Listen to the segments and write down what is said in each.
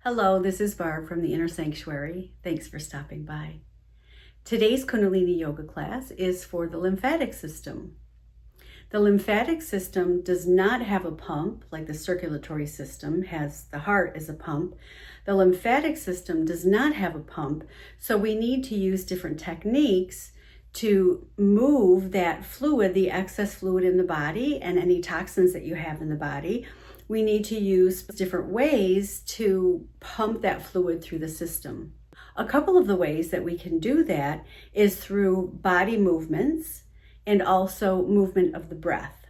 Hello, this is Barb from the Inner Sanctuary. Thanks for stopping by. Today's Kundalini yoga class is for the lymphatic system. The lymphatic system does not have a pump like the circulatory system has the heart as a pump. The lymphatic system does not have a pump, so we need to use different techniques to move that fluid, the excess fluid in the body and any toxins that you have in the body. We need to use different ways to pump that fluid through the system. A couple of the ways that we can do that is through body movements and also movement of the breath.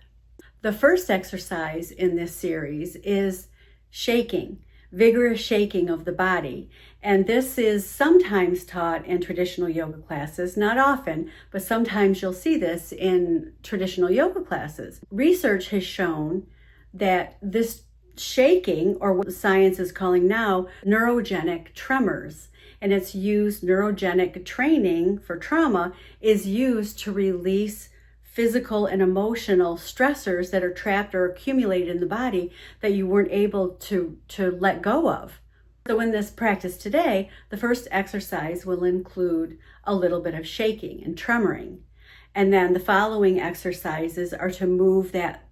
The first exercise in this series is shaking, vigorous shaking of the body. And this is sometimes taught in traditional yoga classes, not often, but sometimes you'll see this in traditional yoga classes. Research has shown that this shaking, or what science is calling now neurogenic tremors, and it's used, neurogenic training for trauma is used to release physical and emotional stressors that are trapped or accumulated in the body that you weren't able to let go of. So in this practice today, the first exercise will include a little bit of shaking and tremoring. And then the following exercises are to move that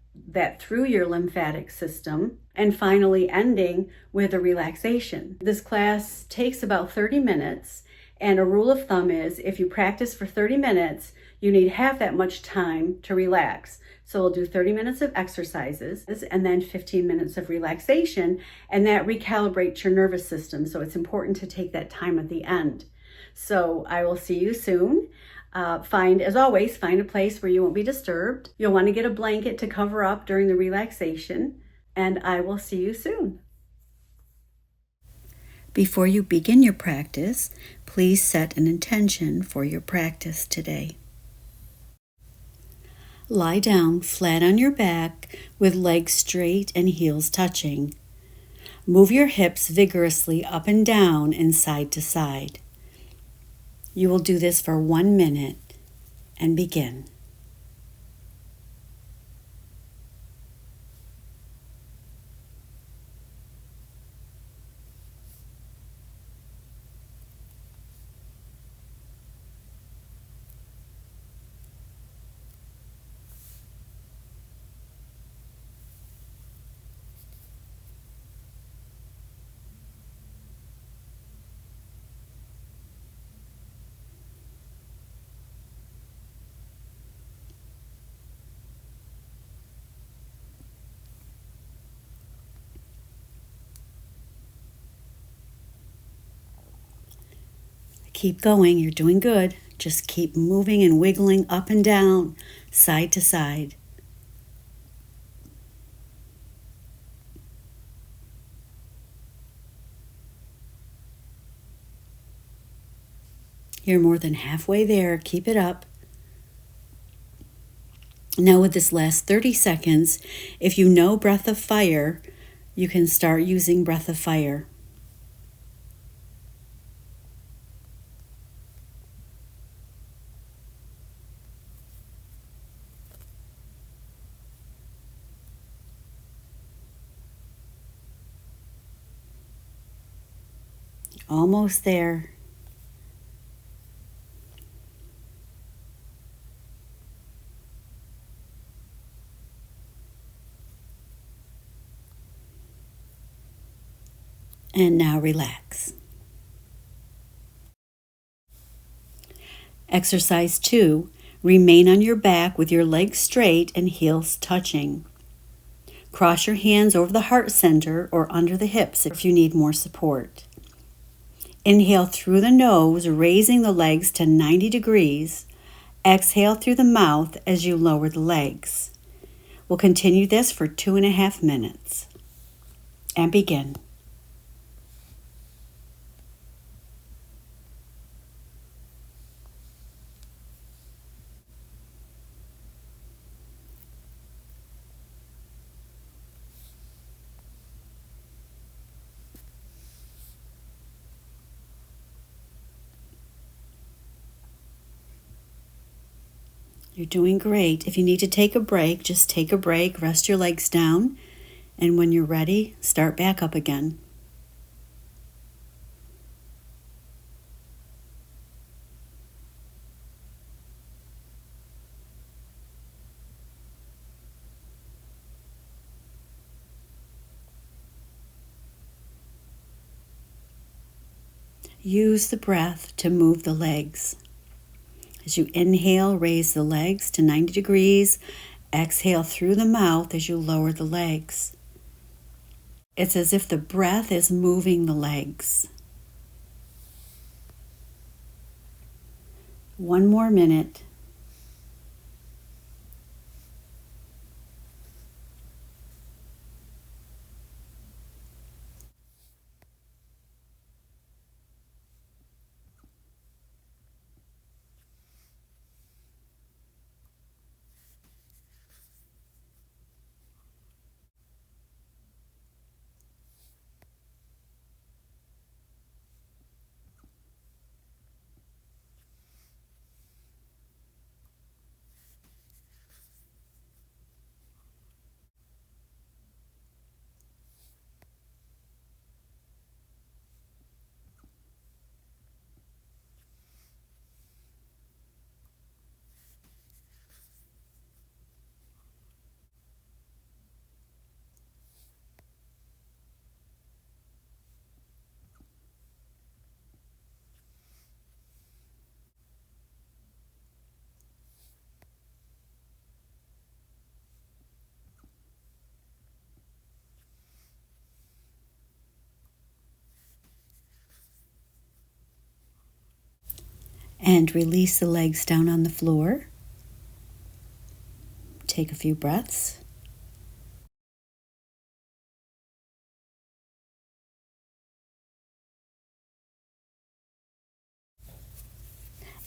through your lymphatic system, and finally ending with a relaxation. This class takes about 30 minutes, and a rule of thumb is if you practice for 30 minutes, you need half that much time to relax. So we'll do 30 minutes of exercises and then 15 minutes of relaxation, and that recalibrates your nervous system. So it's important to take that time at the end. So I will see you soon. As always, find a place where you won't be disturbed. You'll want to get a blanket to cover up during the relaxation, and I will see you soon. Before you begin your practice, please set an intention for your practice today. Lie down flat on your back with legs straight and heels touching. Move your hips vigorously up and down and side to side. You will do this for 1 minute and begin. Keep going, you're doing good. Just keep moving and wiggling up and down, side to side. You're more than halfway there. Keep it up. Now with this last 30 seconds, if you know breath of fire, you can start using breath of fire. Almost there. And now relax. Exercise 2. Remain on your back with your legs straight and heels touching. Cross your hands over the heart center or under the hips if you need more support. Inhale through the nose, raising the legs to 90 degrees. Exhale through the mouth as you lower the legs. We'll continue this for 2.5 minutes. And begin. You're doing great. If you need to take a break, just take a break, rest your legs down, and when you're ready, start back up again. Use the breath to move the legs. As you inhale, raise the legs to 90 degrees. Exhale through the mouth as you lower the legs. It's as if the breath is moving the legs. One more minute. And release the legs down on the floor. Take a few breaths.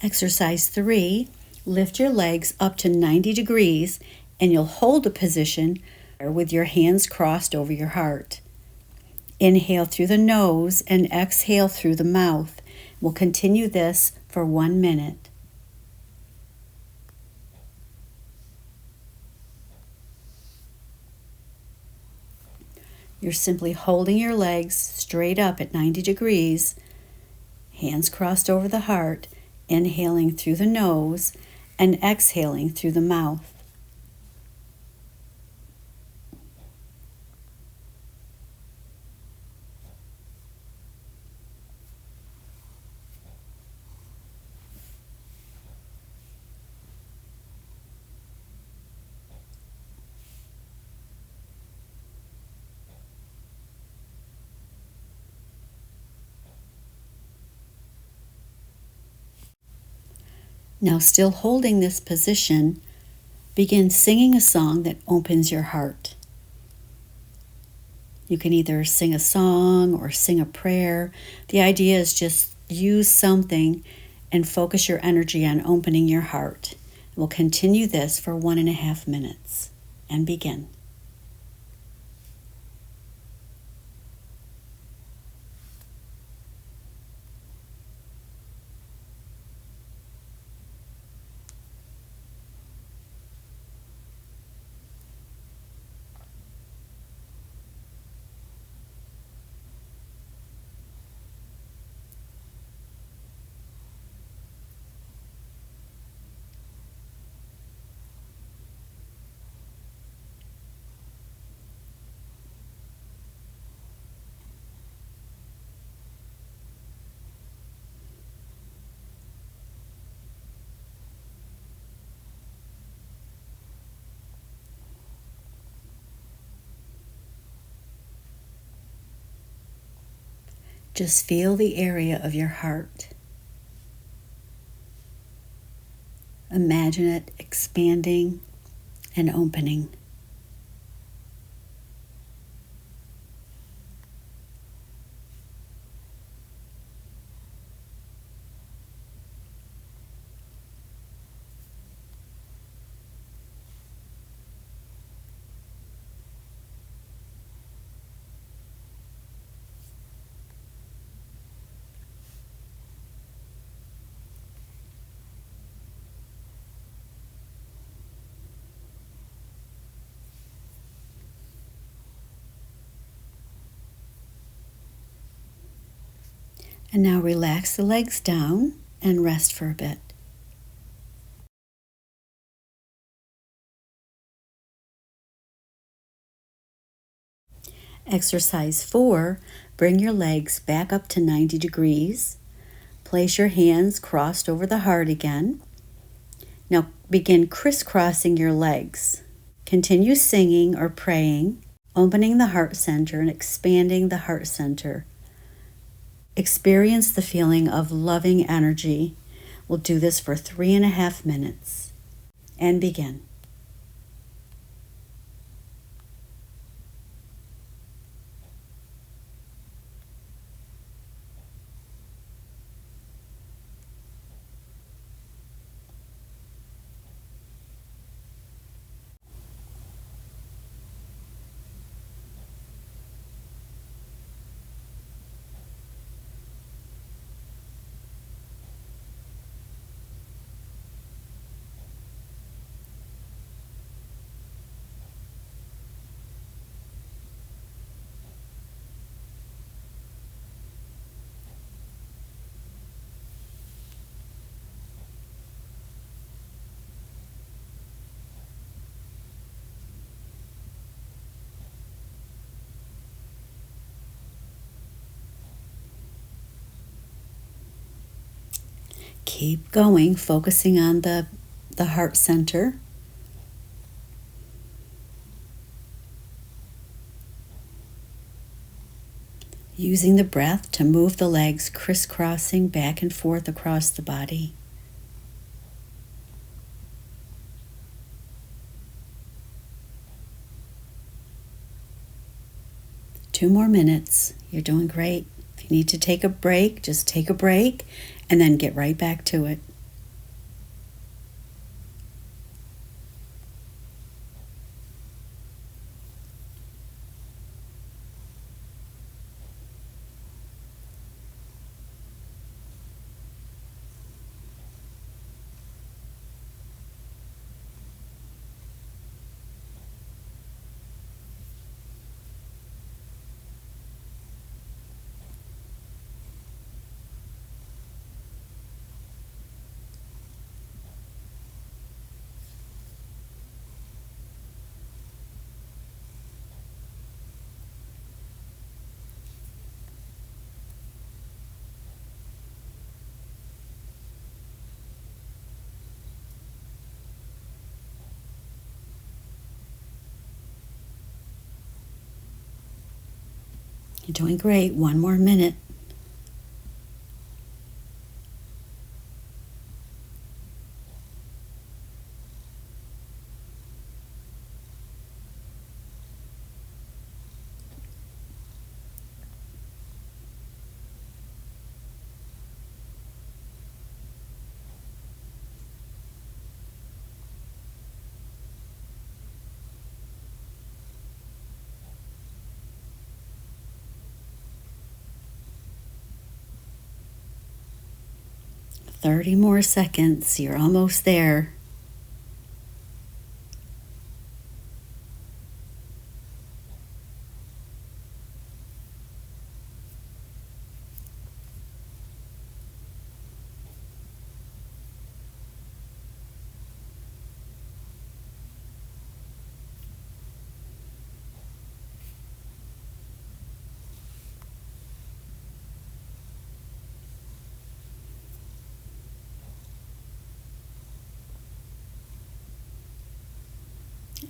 Exercise 3, lift your legs up to 90 degrees and you'll hold a position with your hands crossed over your heart. Inhale through the nose and exhale through the mouth. We'll continue this for 1 minute. You're simply holding your legs straight up at 90 degrees, hands crossed over the heart, inhaling through the nose and exhaling through the mouth. Now, still holding this position, begin singing a song that opens your heart. You can either sing a song or sing a prayer. The idea is just use something and focus your energy on opening your heart. We'll continue this for 1.5 minutes and begin. Just feel the area of your heart. Imagine it expanding and opening. And now relax the legs down and rest for a bit. Exercise 4, bring your legs back up to 90 degrees. Place your hands crossed over the heart again. Now begin crisscrossing your legs. Continue singing or praying, opening the heart center and expanding the heart center. Experience the feeling of loving energy. We'll do this for 3.5 minutes. And begin. Keep going, focusing on the heart center. Using the breath to move the legs crisscrossing back and forth across the body. Two more minutes. You're doing great. If you need to take a break, just take a break and then get right back to it. You're doing great. One more minute. Thirty more seconds. You're almost there.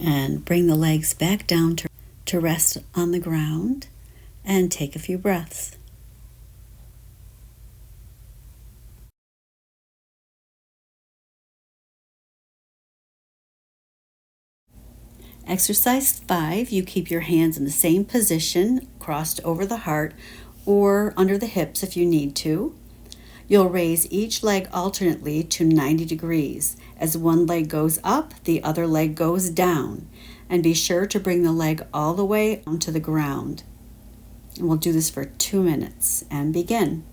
And bring the legs back down to rest on the ground and take a few breaths. Exercise 5, you keep your hands in the same position, crossed over the heart or under the hips if you need to. You'll raise each leg alternately to 90 degrees. As one leg goes up, the other leg goes down. And be sure to bring the leg all the way onto the ground. And we'll do this for 2 minutes and begin.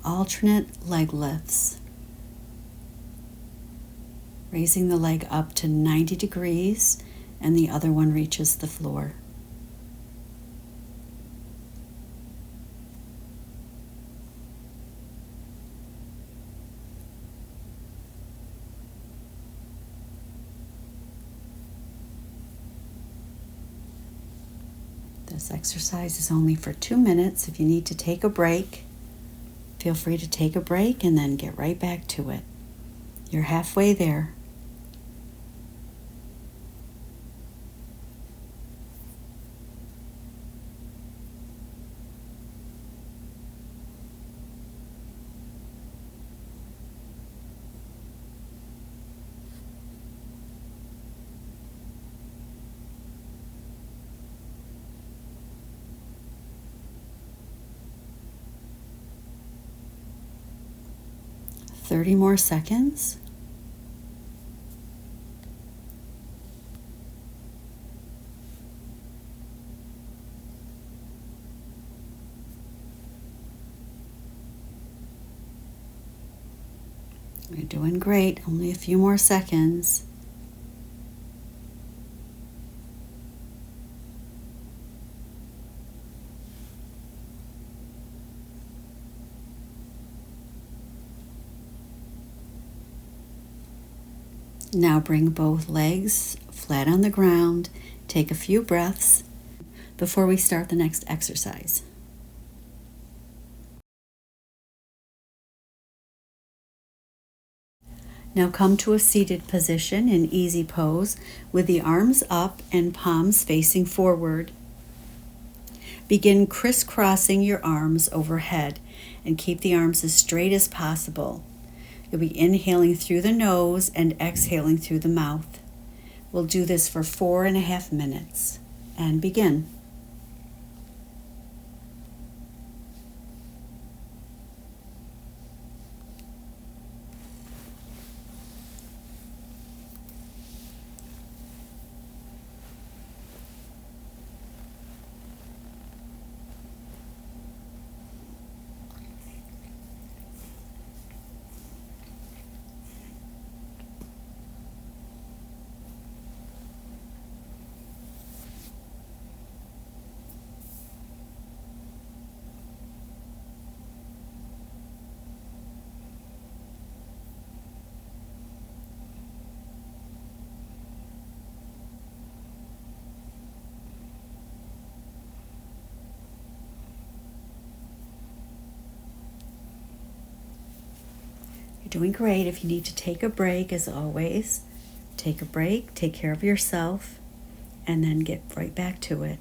Alternate leg lifts. raising the leg up to 90 degrees and the other one reaches the floor. This exercise is only for 2 minutes. If you need to take a break, feel free to take a break and then get right back to it. You're halfway there. Thirty more seconds. You're doing great. Only a few more seconds. Now bring both legs flat on the ground. Take a few breaths before we start the next exercise. Now come to a seated position in easy pose with the arms up and palms facing forward. Begin crisscrossing your arms overhead and keep the arms as straight as possible. You'll be inhaling through the nose and exhaling through the mouth. We'll do this for 4.5 minutes and begin. You're doing great. If you need to take a break, as always, take a break, take care of yourself, and then get right back to it.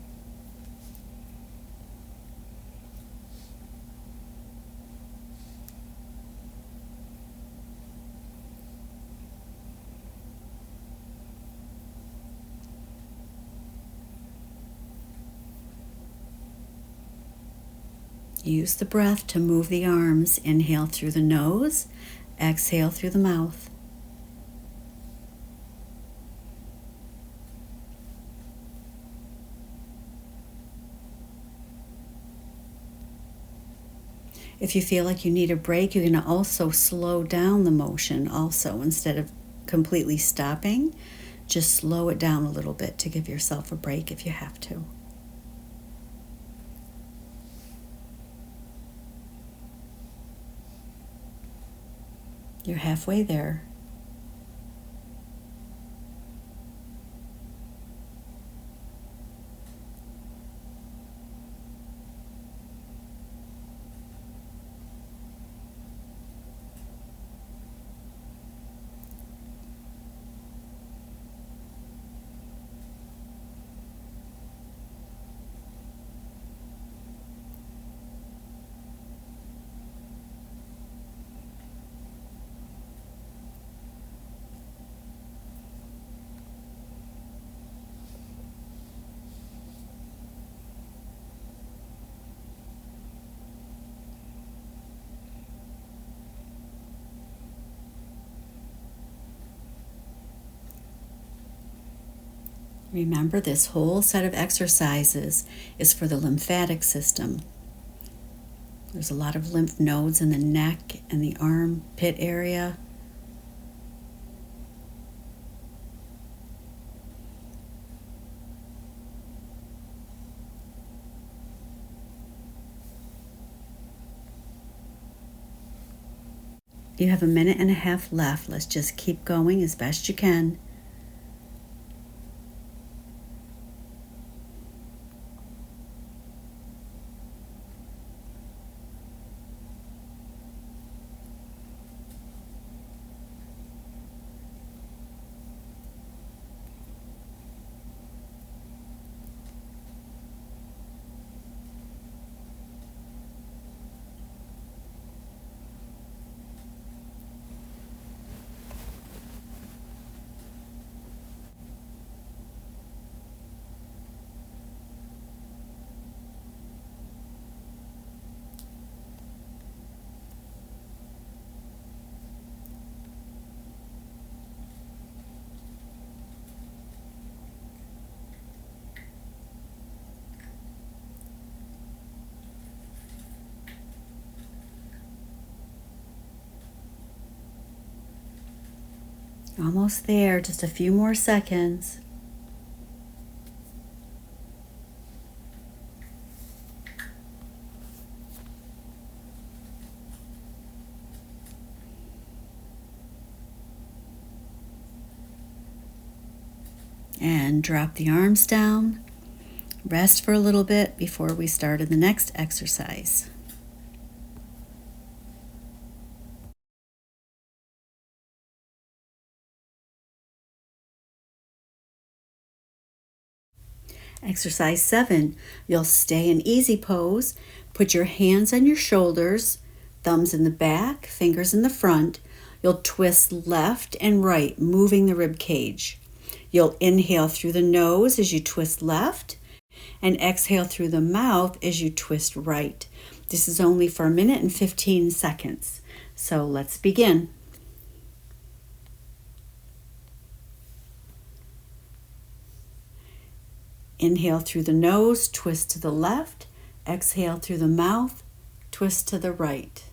Use the breath to move the arms. Inhale through the nose, exhale through the mouth. If you feel like you need a break, you're going to also slow down the motion also. Instead of completely stopping, just slow it down a little bit to give yourself a break if you have to. You're halfway there. Remember, this whole set of exercises is for the lymphatic system. There's a lot of lymph nodes in the neck and the armpit area. You have a minute and a half left. Let's just keep going as best you can. Almost there, just a few more seconds. And drop the arms down. Rest for a little bit before we start in the next exercise. Exercise 7, you'll stay in easy pose. Put your hands on your shoulders, thumbs in the back, fingers in the front. You'll twist left and right, moving the rib cage. You'll inhale through the nose as you twist left and exhale through the mouth as you twist right. This is only for a minute and 15 seconds. So let's begin. Inhale through the nose, twist to the left. Exhale through the mouth, twist to the right.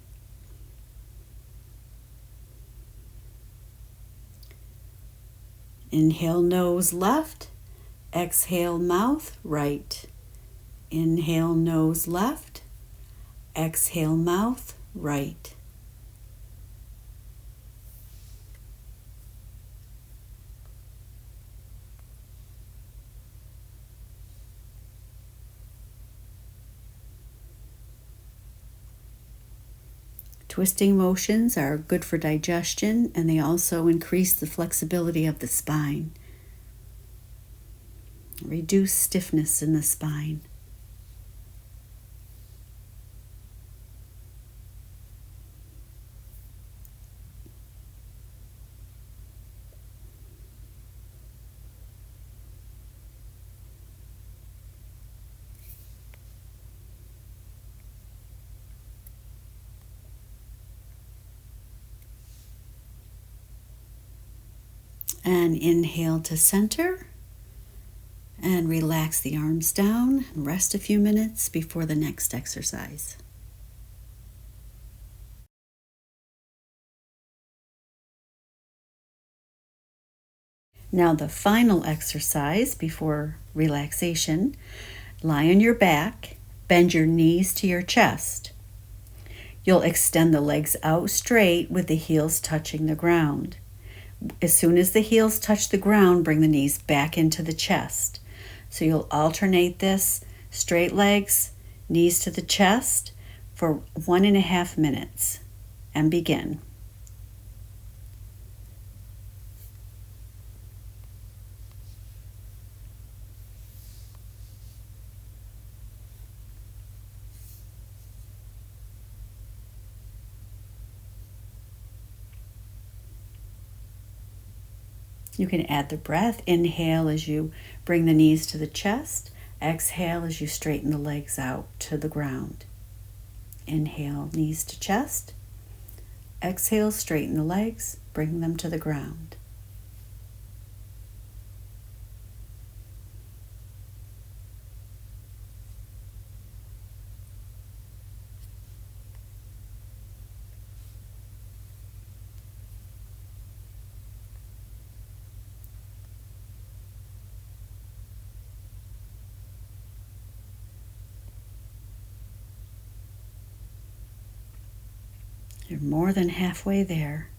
Inhale nose left, exhale mouth right. Inhale nose left, exhale mouth right. Twisting motions are good for digestion, and they also increase the flexibility of the spine. Reduce stiffness in the spine. And inhale to center and relax the arms down and rest a few minutes before the next exercise. Now the final exercise before relaxation, lie on your back, bend your knees to your chest. You'll extend the legs out straight with the heels touching the ground. As soon as the heels touch the ground, bring the knees back into the chest. So you'll alternate this, straight legs, knees to the chest for 1.5 minutes, and begin. You can add the breath. Inhale as you bring the knees to the chest. Exhale as you straighten the legs out to the ground. Inhale, knees to chest. Exhale, straighten the legs, bring them to the ground. You're more than halfway there.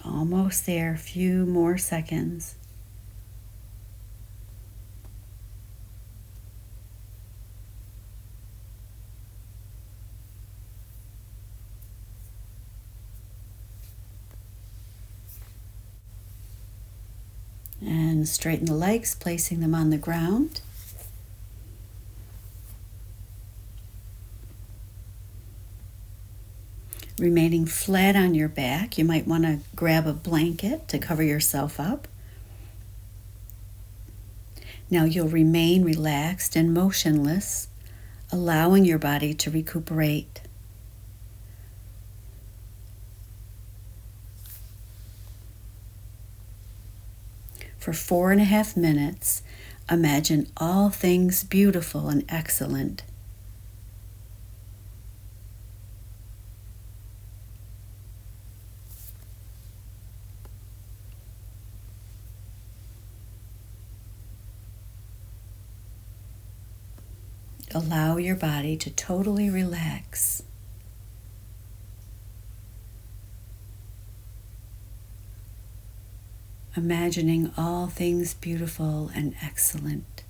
Almost there, a few more seconds. And straighten the legs, placing them on the ground. Remaining flat on your back, you might want to grab a blanket to cover yourself up. Now you'll remain relaxed and motionless, allowing your body to recuperate. For 4.5 minutes, imagine all things beautiful and excellent. Allow your body to totally relax. Imagining all things beautiful and excellent.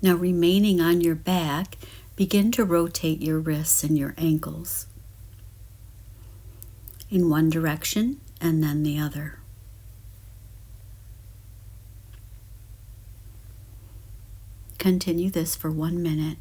Now, remaining on your back, begin to rotate your wrists and your ankles in one direction and then the other. Continue this for 1 minute.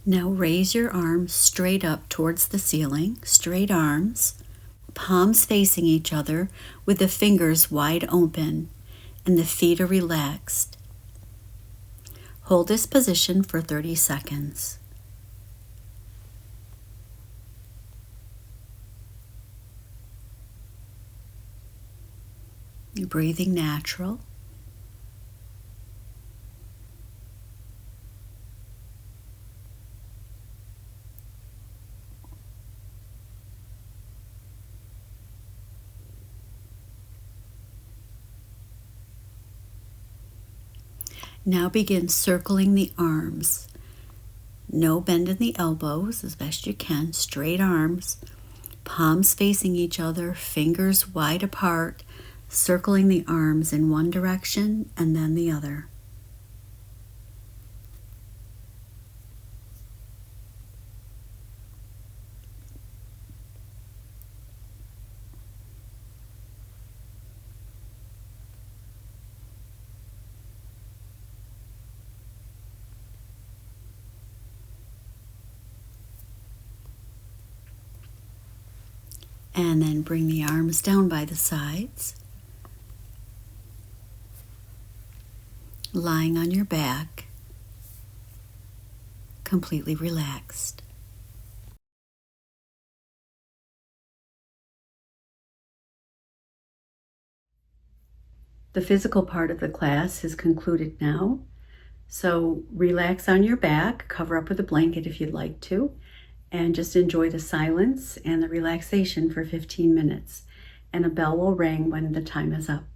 Now raise your arms straight up towards the ceiling, straight arms, palms facing each other with the fingers wide open and the feet are relaxed. Hold this position for 30 seconds. You're breathing natural. Now begin circling the arms. No bend in the elbows, as best you can. Straight arms, palms facing each other, fingers wide apart, circling the arms in one direction and then the other. And then bring the arms down by the sides, lying on your back, completely relaxed. The physical part of the class is concluded now, so relax on your back, cover up with a blanket if you'd like to, and just enjoy the silence and the relaxation for 15 minutes. And a bell will ring when the time is up.